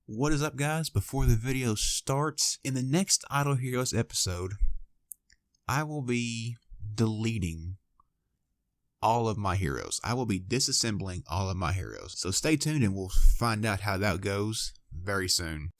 What is up, guys? Before the video starts, in the next Idle Heroes episode, I will be deleting all of my heroes. I will be disassembling all of my heroes. So stay tuned and we'll find out how that goes very soon.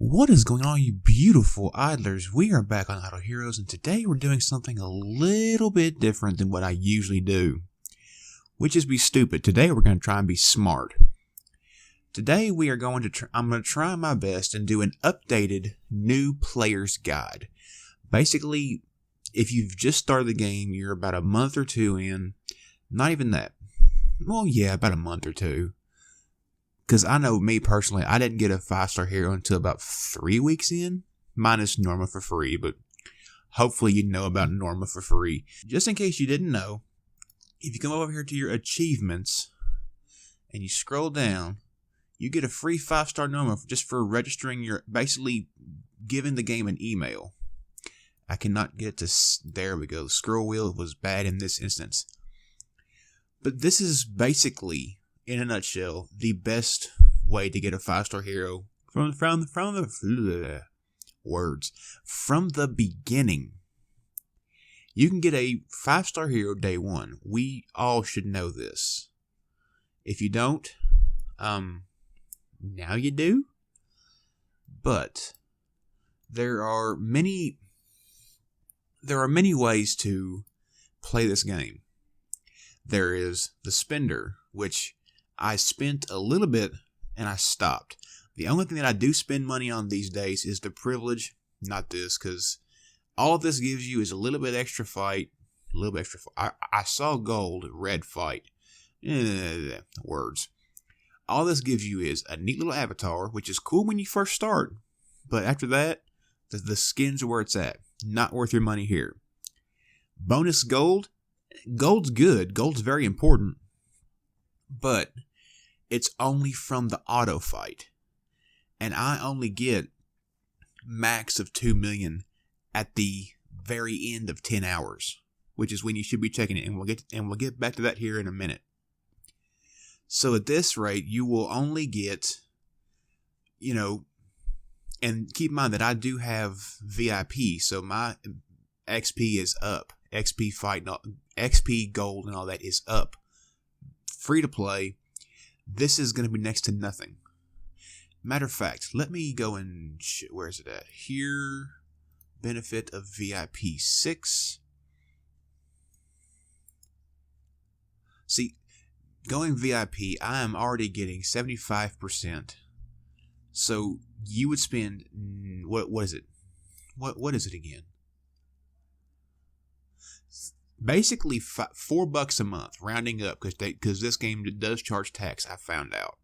What is going on, you beautiful idlers? We are back on Idle Heroes, and today we're doing something a little bit different than what I usually do, which is be stupid. Today we're going to try and be smart. Today we are going to I'm going to try my best and do an updated new player's guide. Basically, if you've just started the game, you're about a month or two in, not even that. Well, yeah, about a month or two. Because I know me personally, I didn't get a 5-star hero until about 3 weeks in, minus Norma for free, but hopefully you know about Norma for free. Just in case you didn't know, if you come over here to your achievements and you scroll down, you get a free 5-star Norma just for registering basically giving the game an email. I cannot get to, there we go, the scroll wheel was bad in this instance. But this is basically, in a nutshell, the best way to get a 5-star hero from the beginning. You can get a 5-star hero day one. We all should know this. If you don't, now you do. But there are many ways to play this game. There is the spender, which I spent a little bit and I stopped. The only thing that I do spend money on these days is the privilege, not this, because all of this gives you is a little bit extra fight. A little bit extra fight. I saw gold, red fight. Words. All this gives you is a neat little avatar, which is cool when you first start. But after that, the skins are where it's at. Not worth your money here. Bonus gold. Gold's good. Gold's very important. But it's only from the auto fight. And I only get max of 2 million at the very end of 10 hours, which is when you should be checking it, and we'll get back to that here in a minute. So at this rate, you will only get, and keep in mind that I do have VIP, so my XP is up. XP fight, XP gold and all that is up. Free to play. This is going to be next to nothing. Matter of fact, let me go and where is it at? Here, benefit of VIP 6. See, going VIP, I am already getting 75%. So you would spend what is it? What is it again? Basically, $4 a month, rounding up, because this game does charge tax, I found out.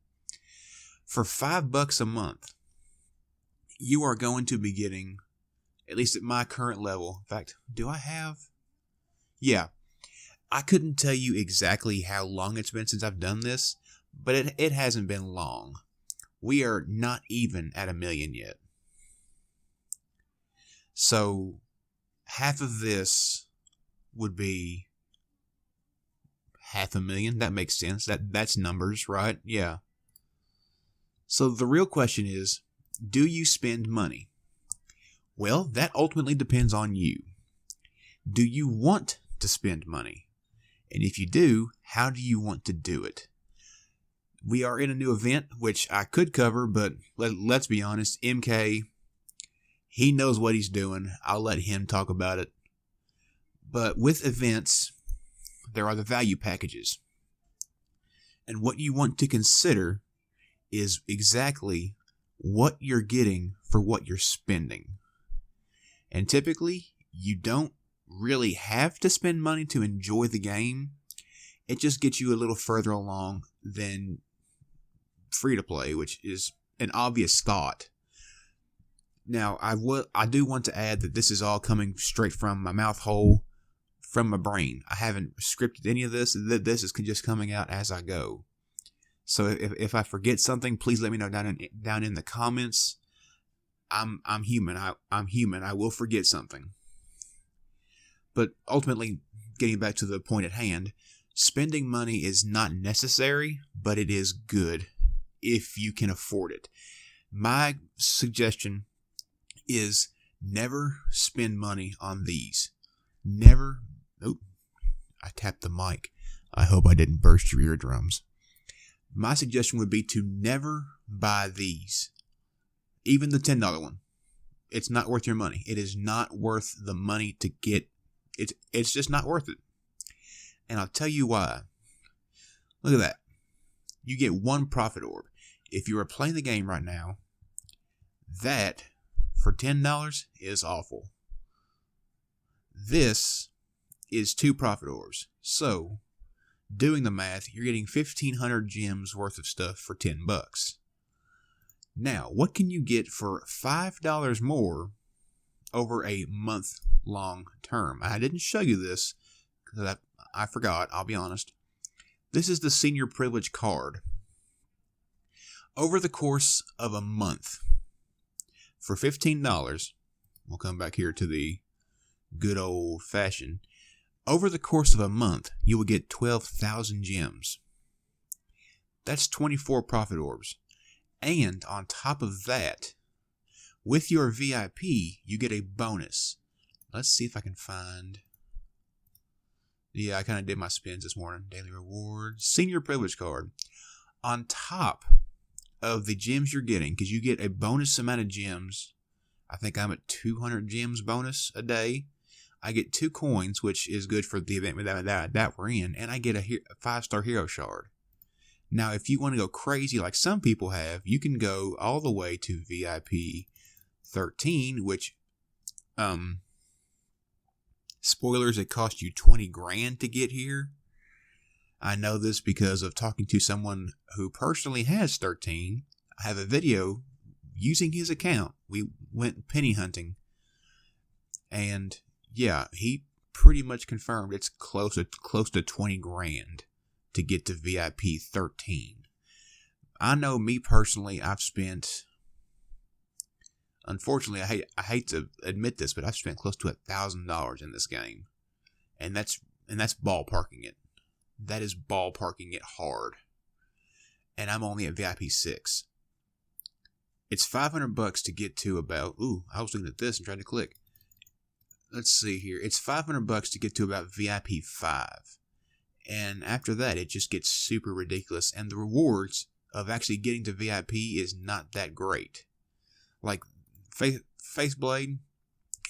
For $5 a month, you are going to be getting, at least at my current level, in fact, do I have? Yeah, I couldn't tell you exactly how long it's been since I've done this, but it hasn't been long. We are not even at 1 million yet. So, half of this would be 500,000. That makes sense. That's numbers, right? Yeah. So the real question is, do you spend money? Well, that ultimately depends on you. Do you want to spend money? And if you do, how do you want to do it? We are in a new event, which I could cover, but let's be honest, MK, he knows what he's doing. I'll let him talk about it. But with events, there are the value packages. And what you want to consider is exactly what you're getting for what you're spending. And typically, you don't really have to spend money to enjoy the game. It just gets you a little further along than free to play, which is an obvious thought. Now, I do want to add that this is all coming straight from my mouth hole, from my brain. I haven't scripted any of this. This is just coming out as I go. So if I forget something, please let me know down in the comments. I'm human. I'm human. I will forget something. But ultimately, getting back to the point at hand, spending money is not necessary, but it is good if you can afford it. My suggestion is never spend money on these. Never. Oh, I tapped the mic. I hope I didn't burst your eardrums. My suggestion would be to never buy these. Even the $10 one. It's not worth your money. It is not worth the money to get. It's just not worth it. And I'll tell you why. Look at that. You get one profit orb. If you are playing the game right now, that for $10 is awful. This is 2 profit orbs. So, doing the math, you're getting 1,500 gems worth of stuff for $10. Now, what can you get for $5 more over a month-long term? I didn't show you this because I forgot, I'll be honest. This is the senior privilege card. Over the course of a month, for $15, we'll come back here to the good old-fashioned. Over the course of a month, you will get 12,000 gems. That's 24 profit orbs. And on top of that, with your VIP, you get a bonus. Let's see if I can find... Yeah, I kind of did my spins this morning. Daily rewards. Senior privilege card. On top of the gems you're getting, because you get a bonus amount of gems. I think I'm at 200 gems bonus a day. I get 2 coins, which is good for the event that we're in. And I get a 5-star hero shard. Now, if you want to go crazy like some people have, you can go all the way to VIP 13, which, spoilers, it cost you 20 grand to get here. I know this because of talking to someone who personally has 13. I have a video using his account. We went penny hunting. And yeah, he pretty much confirmed it's close to 20 grand to get to VIP 13. I know me personally, I've spent, unfortunately, I hate to admit this, but I've spent close to $1,000 in this game. And that's ballparking it. That is ballparking it hard. And I'm only at VIP 6. It's $500 to get to about, I was looking at this and trying to click. Let's see here. It's $500 to get to about VIP 5. And after that, it just gets super ridiculous. And the rewards of actually getting to VIP is not that great. Like, Faceblade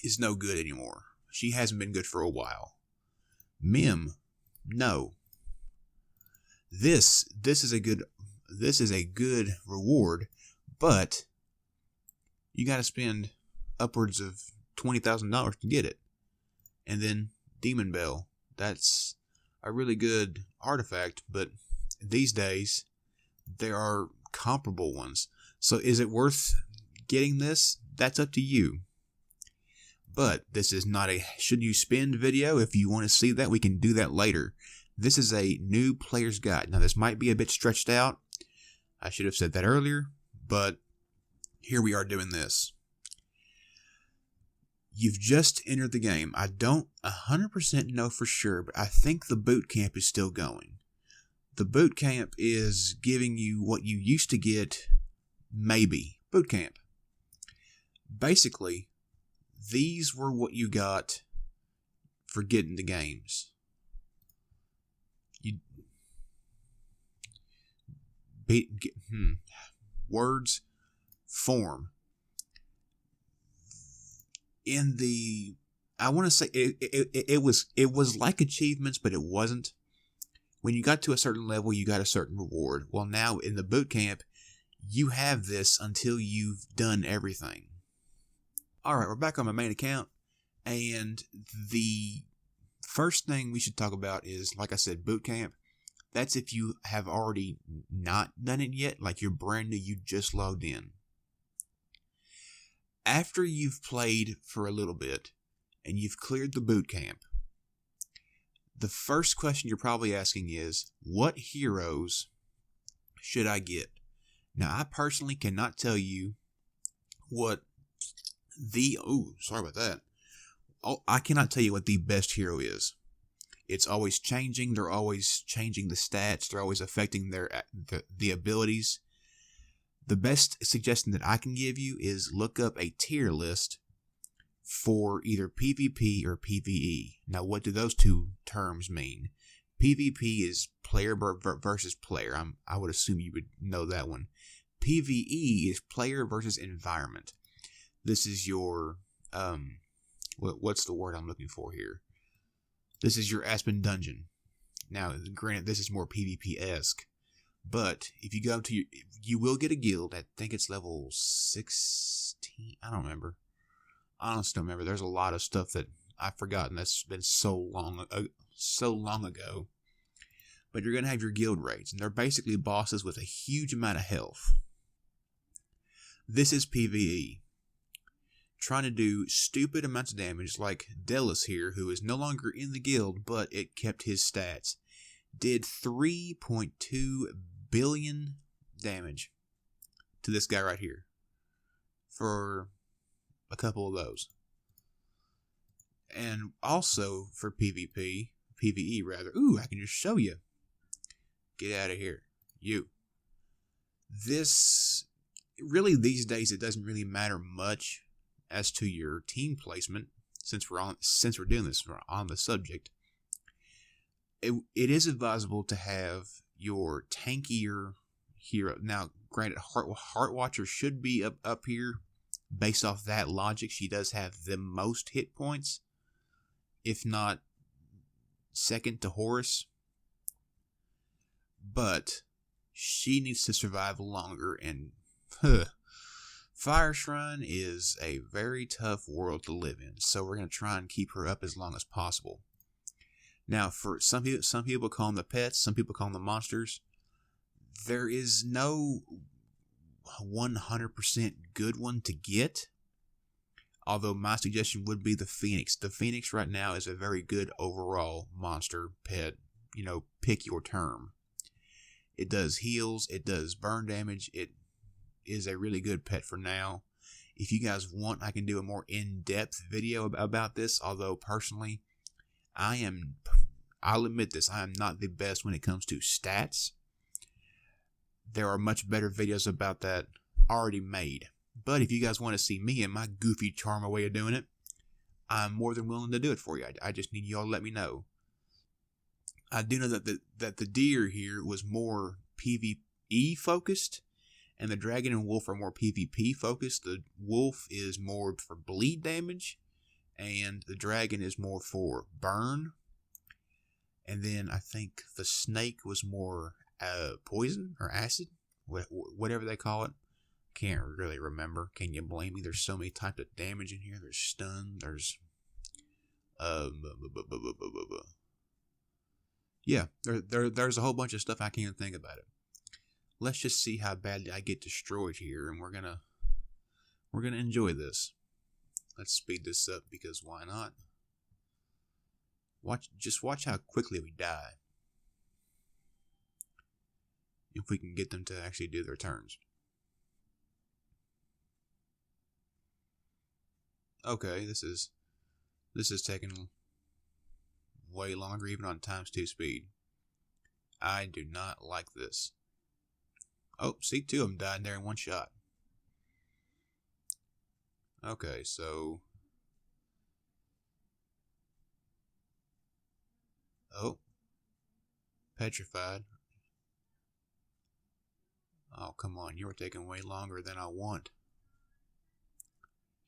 is no good anymore. She hasn't been good for a while. Mim, no. This is a good reward, but you got to spend upwards of $20,000 to get it. And then Demon Bell, that's a really good artifact, but these days there are comparable ones. So is it worth getting this? That's up to you. But this is not a should you spend video. If you want to see that, we can do that later. This is a new player's guide. Now this might be a bit stretched out. I should have said that earlier, but here we are doing this. You've just entered the game. I don't 100% know for sure, but I think the boot camp is still going. The boot camp is giving you what you used to get, maybe. Boot camp. Basically, these were what you got for getting the games. Words, form. In the, I want to say it was like achievements, but it wasn't. When you got to a certain level, you got a certain reward. Well, now in the boot camp, you have this until you've done everything. All right, we're back on my main account, and the first thing we should talk about is, like I said, boot camp. That's if you have already not done it yet, like you're brand new, you just logged in. After you've played for a little bit and you've cleared the boot camp, the first question you're probably asking is, what heroes should I get? Now, I personally cannot tell you what sorry about that. I cannot tell you what the best hero is. It's always changing. They're always changing the stats. They're always affecting the abilities. The best suggestion that I can give you is look up a tier list for either PvP or PvE. Now, what do those two terms mean? PvP is player versus player. I would assume you would know that one. PvE is player versus environment. This is your what's the word I'm looking for here? This is your Aspen Dungeon. Now, granted, this is more PvP-esque, but if you go to you will get a guild. I think it's level 16. I don't remember. I honestly don't remember. There's a lot of stuff that I've forgotten. That's been so long ago. But you're gonna have your guild raids, and they're basically bosses with a huge amount of health. This is PvE. Trying to do stupid amounts of damage, like Delos here, who is no longer in the guild, but it kept his stats. Did 3.2 billion damage to this guy right here for a couple of those. And also for PvE rather. Ooh, I can just show you. Get out of here. You. This, really these days it doesn't really matter much as to your team placement, since we're doing this on the subject. It is advisable to have your tankier hero. Now, granted, Heart Watcher should be up here. Based off that logic, she does have the most hit points, if not second to Horus. But she needs to survive longer, and Fire Shrine is a very tough world to live in, so we're going to try and keep her up as long as possible. Now, for some people call them the pets, some people call them the monsters. There is no 100% good one to get, although my suggestion would be the Phoenix. The Phoenix right now is a very good overall monster pet, pick your term. It does heals, it does burn damage, it is a really good pet for now. If you guys want, I can do a more in-depth video about this, although personally, I'll admit this, I am not the best when it comes to stats. There are much better videos about that already made. But if you guys want to see me and my goofy charmer way of doing it, I'm more than willing to do it for you. I just need y'all to let me know. I do know that the deer here was more PvE focused, and the dragon and wolf are more PvP focused. The wolf is more for bleed damage, and the dragon is more for burn. And then I think the snake was more poison or acid, whatever they call it. Can't really remember. Can you blame me? There's so many types of damage in here. There's stun. There's yeah. There's a whole bunch of stuff I can't even think about it. Let's just see how badly I get destroyed here, and we're gonna enjoy this. Let's speed this up because why not? Watch how quickly we die. If we can get them to actually do their turns. Okay, this is taking way longer even on ×2 speed. I do not like this. Oh, see, 2 of them died there in one shot. Okay, so... Oh. Petrified. Oh, come on, you are taking way longer than I want.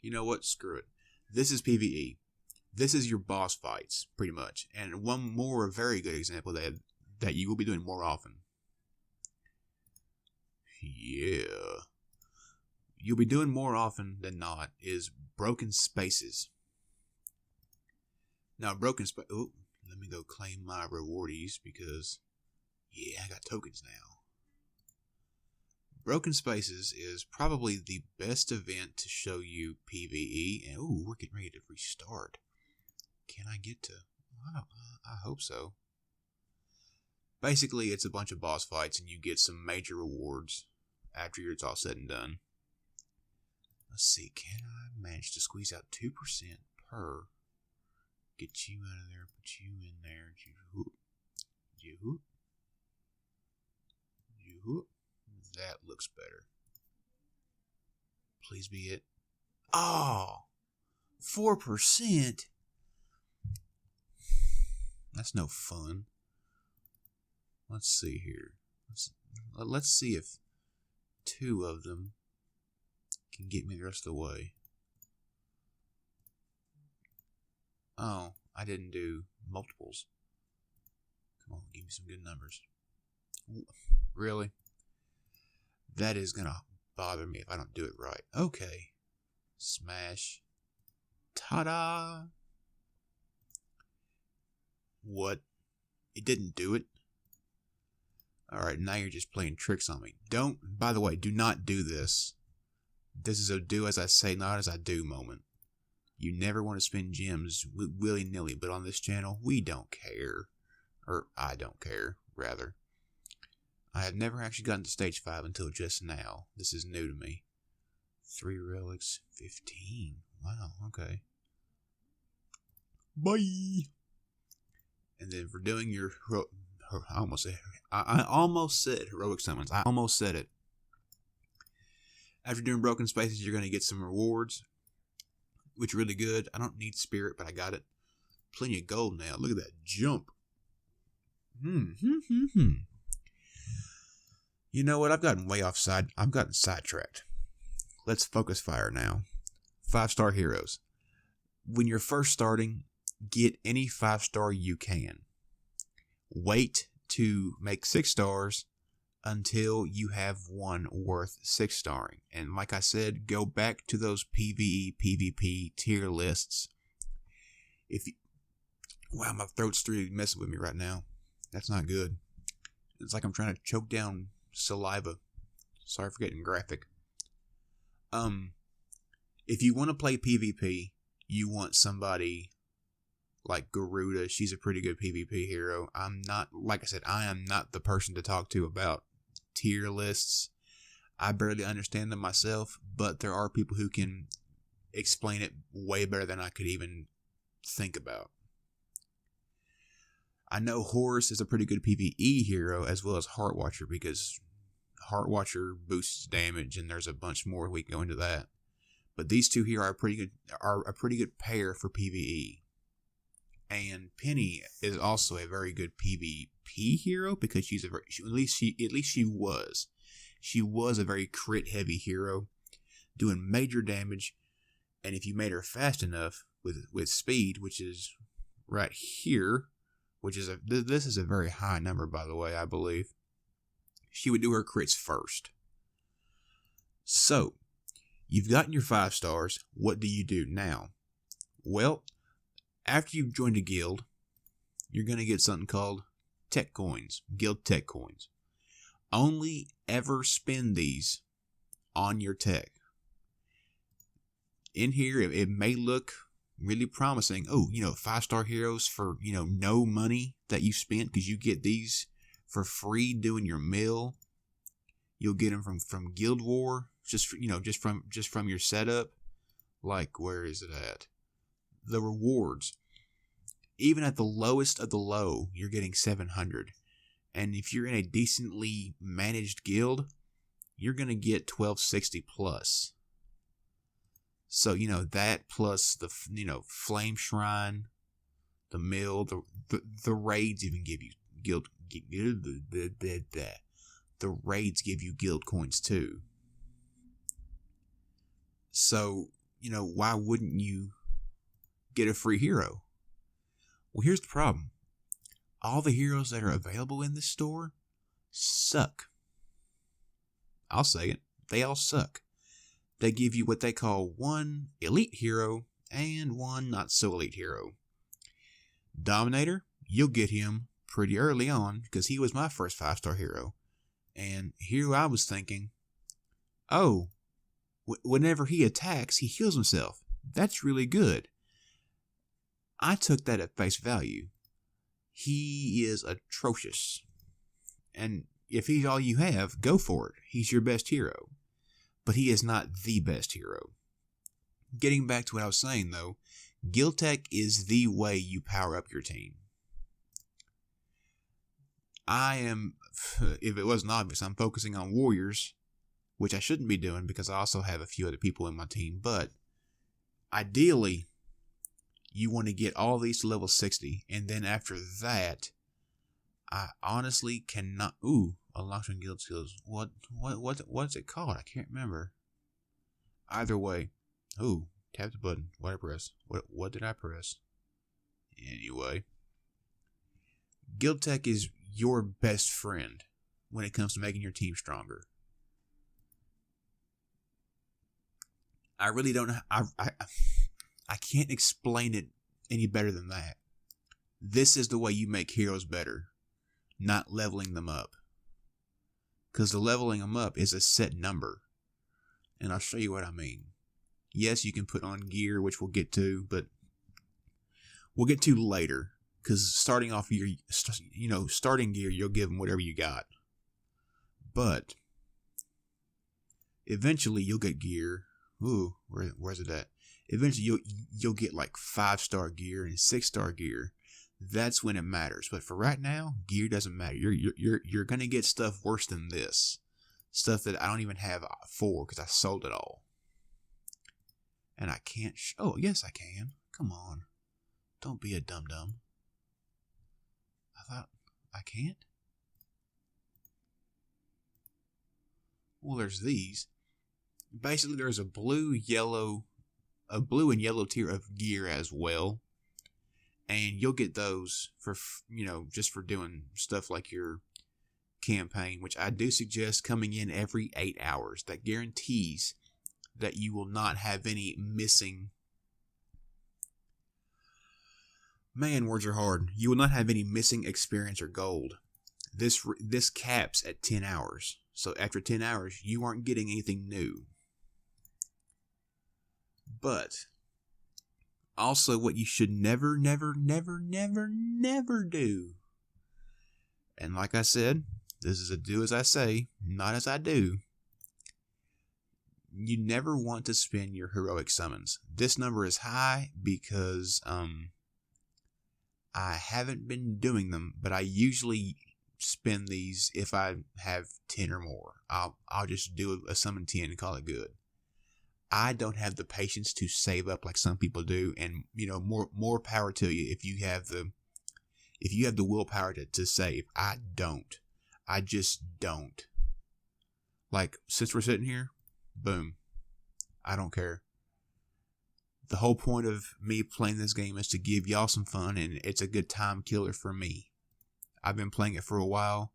You know what? Screw it. This is PvE. This is your boss fights, pretty much. And one more very good example that you will be doing more often. Yeah. You'll be doing more often than not is broken spaces. Now, broken space... Oh, let me go claim my rewardies because... Yeah, I got tokens now. Broken Spaces is probably the best event to show you PvE. And, ooh, we're getting ready to restart. Can I get to... I hope so. Basically, it's a bunch of boss fights, and you get some major rewards after it's all said and done. Let's see, can I manage to squeeze out 2% per... Get you out of there. Put you in there. That looks better. Please be it. Oh, 4%. That's no fun. Let's see here. Let's see if 2 of them can get me the rest of the way. Oh, I didn't do multiples. Come on, give me some good numbers. Really? That is going to bother me if I don't do it right. Okay. Smash. Ta-da! What? It didn't do it? Alright, now you're just playing tricks on me. By the way, do not do this. This is a do as I say, not as I do moment. You never want to spend gems willy-nilly, but on this channel, we don't care. Or, I don't care, rather. I have never actually gotten to stage 5 until just now. This is new to me. 3 relics, 15. Wow, okay. Bye! And then for doing your... I almost said heroic summons. I almost said it. After doing broken spaces, you're going to get some rewards, which are really good. I don't need spirit, but I got it. Plenty of gold now. Look at that jump. You know what? I've gotten way offside. I've gotten sidetracked. Let's focus fire now. 5-star heroes. When you're first starting, get any 5-star you can. Wait to make 6 stars until you have one worth 6-starring. And like I said, go back to those PvE, PvP tier lists. Wow, my throat's really messing with me right now. That's not good. It's like I'm trying to choke down saliva. Sorry for getting graphic. If you want to play PvP, you want somebody like Garuda. She's a pretty good PvP hero. Like I said, I am not the person to talk to about tier lists. I barely understand them myself, but there are people who can explain it way better than I could even think about. I know Horus is a pretty good PvE hero as well as Heartwatcher, because Heartwatcher boosts damage, and there's a bunch more. We can go into that. But these two here are a pretty good pair for PvE. And Penny is also a very good PvP hero, because at least she was. She was a very crit heavy hero, doing major damage. And if you made her fast enough with speed, which is right here, this is a very high number, by the way, I believe, she would do her crits first. So, you've gotten your 5 stars. What do you do now? Well, after you've joined a guild, you're going to get something called tech coins, guild tech coins. Only ever spend these on your tech. In here, it may look really promising. Oh, 5-star heroes for, no money that you spent, because you get these for free doing your mill. You'll get them from Guild War, just from your setup. Like, where is it at? The rewards. Even at the lowest of the low, you're getting 700. And if you're in a decently managed guild, you're going to get 1260 plus. So, that plus the, Flame Shrine, the mill, the raids even give you the raids give you guild coins too. So, why wouldn't you get a free hero? Well, here's the problem. All the heroes that are available in this store suck. I'll say it. They all suck. They give you what they call one elite hero and one not so elite hero. Dominator, you'll get him pretty early on, because he was my first 5-star hero. And here I was thinking, oh, whenever he attacks, he heals himself. That's really good. I took that at face value. He is atrocious. And if he's all you have, go for it. He's your best hero. But he is not the best hero. Getting back to what I was saying, though, Guild Tech is the way you power up your team. If it wasn't obvious, I'm focusing on warriors, which I shouldn't be doing because I also have a few other people in my team. But ideally, you want to get all these to level 60. And then after that, I honestly cannot... Ooh, unlocked on guild skills. What's it called? I can't remember. Either way. Ooh, tap the button. What I press? What did I press? Anyway. Guild Tech is your best friend when it comes to making your team stronger. I really don't know. I can't explain it any better than that. This is the way you make heroes better, not leveling them up. Because the leveling them up is a set number. And I'll show you what I mean. Yes, you can put on gear, which we'll get to, but we'll get to later. Because starting off starting gear, you'll give them whatever you got. But eventually you'll get gear. Ooh, where's it at? Eventually you'll get like 5-star gear and 6-star gear. That's when it matters. But for right now, gear doesn't matter. You're gonna get stuff worse than this. Stuff that I don't even have for because I sold it all. And I can't. Oh yes, I can. Come on, don't be a dum-dum. I thought I can't. Well, there's these. Basically, there's a blue and yellow tier of gear as well. And you'll get those for, just for doing stuff like your campaign, which I do suggest coming in every 8 hours. That guarantees that you will not have any missing... Man, words are hard. You will not have any missing experience or gold. This caps at 10 hours. So after 10 hours, you aren't getting anything new. But also what you should never do. And like I said, this is a do as I say, not as I do. You never want to spend your heroic summons. This number is high because I haven't been doing them, but I usually spend these if I have 10 or more. I'll just do a summon 10 and call it good. I don't have the patience to save up like some people do, and more power to you if you have the willpower to save. I don't. I just don't. Like, since we're sitting here, boom. I don't care. The whole point of me playing this game is to give y'all some fun, and it's a good time killer for me. I've been playing it for a while.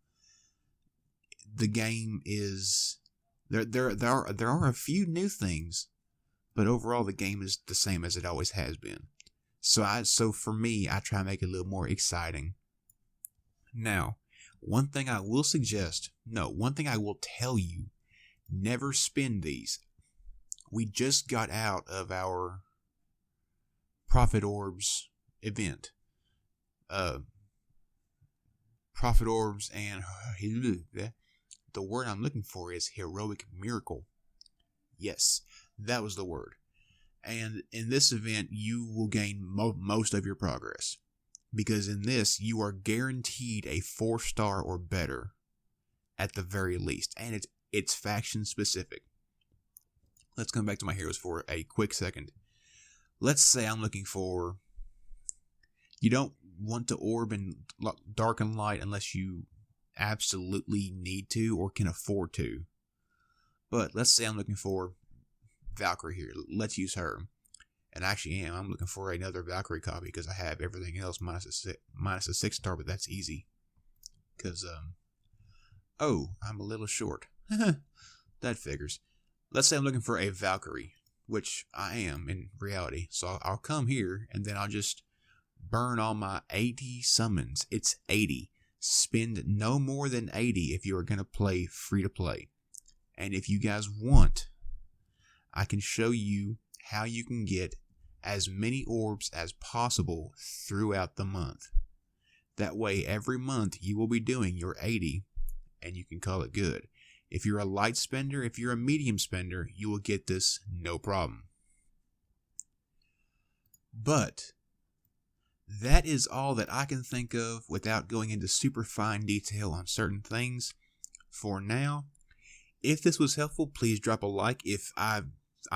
The game is... There are a few new things, but overall the game is the same as it always has been. So for me, I try to make it a little more exciting. Now, one thing I will tell you, never spend these. We just got out of our Prophet Orbs event. Prophet Orbs and... The word I'm looking for is heroic miracle. Yes, that was the word. And in this event, you will gain most of your progress. Because in this, you are guaranteed a 4-star or better at the very least. And it's faction specific. Let's come back to my heroes for a quick second. Let's say I'm looking for... You don't want to orb in dark and light unless you absolutely need to or can afford to. But let's say I'm looking for Valkyrie here. Let's use her. And I actually am. I'm looking for another Valkyrie copy because I have everything else minus a 6-star, but that's easy. Because, I'm a little short. That figures. Let's say I'm looking for a Valkyrie, which I am in reality. So I'll come here and then I'll just burn all my 80 summons. It's 80. Spend no more than 80 if you are going to play free to play. And if you guys want, I can show you how you can get as many orbs as possible throughout the month. That way, every month you will be doing your 80 and you can call it good. If you're a light spender, if you're a medium spender, you will get this no problem. But that is all that I can think of without going into super fine detail on certain things for now. If this was helpful, please drop a like. If I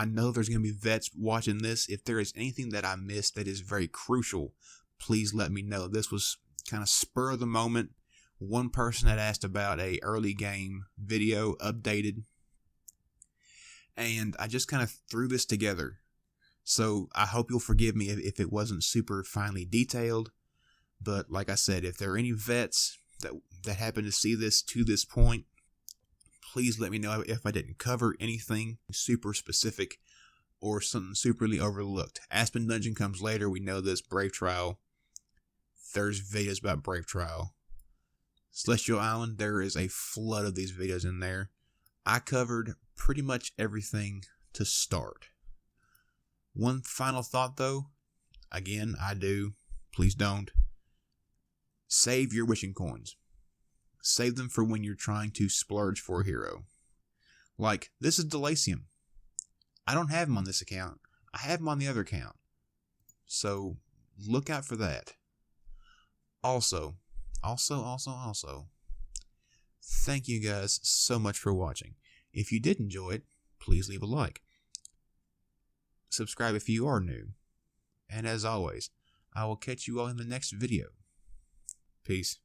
know there's going to be vets watching this. If there is anything that I missed that is very crucial, please let me know. This was kind of spur of the moment. One person had asked about a early game video updated, and I just kind of threw this together. So I hope you'll forgive me if it wasn't super finely detailed. But like I said, if there are any vets that happen to see this to this point, please let me know if I didn't cover anything super specific or something superly overlooked. Aspen Dungeon comes later. We know this. Brave Trial. There's videos about Brave Trial. Celestial Island, there is a flood of these videos in there. I covered pretty much everything to start. One final thought though. Again, I do. Please don't. Save your wishing coins. Save them for when you're trying to splurge for a hero. Like, this is Delacium. I don't have him on this account. I have him on the other account. So, look out for that. Also, thank you guys so much for watching. If you did enjoy it, please leave a like. Subscribe if you are new. And as always, I will catch you all in the next video. Peace.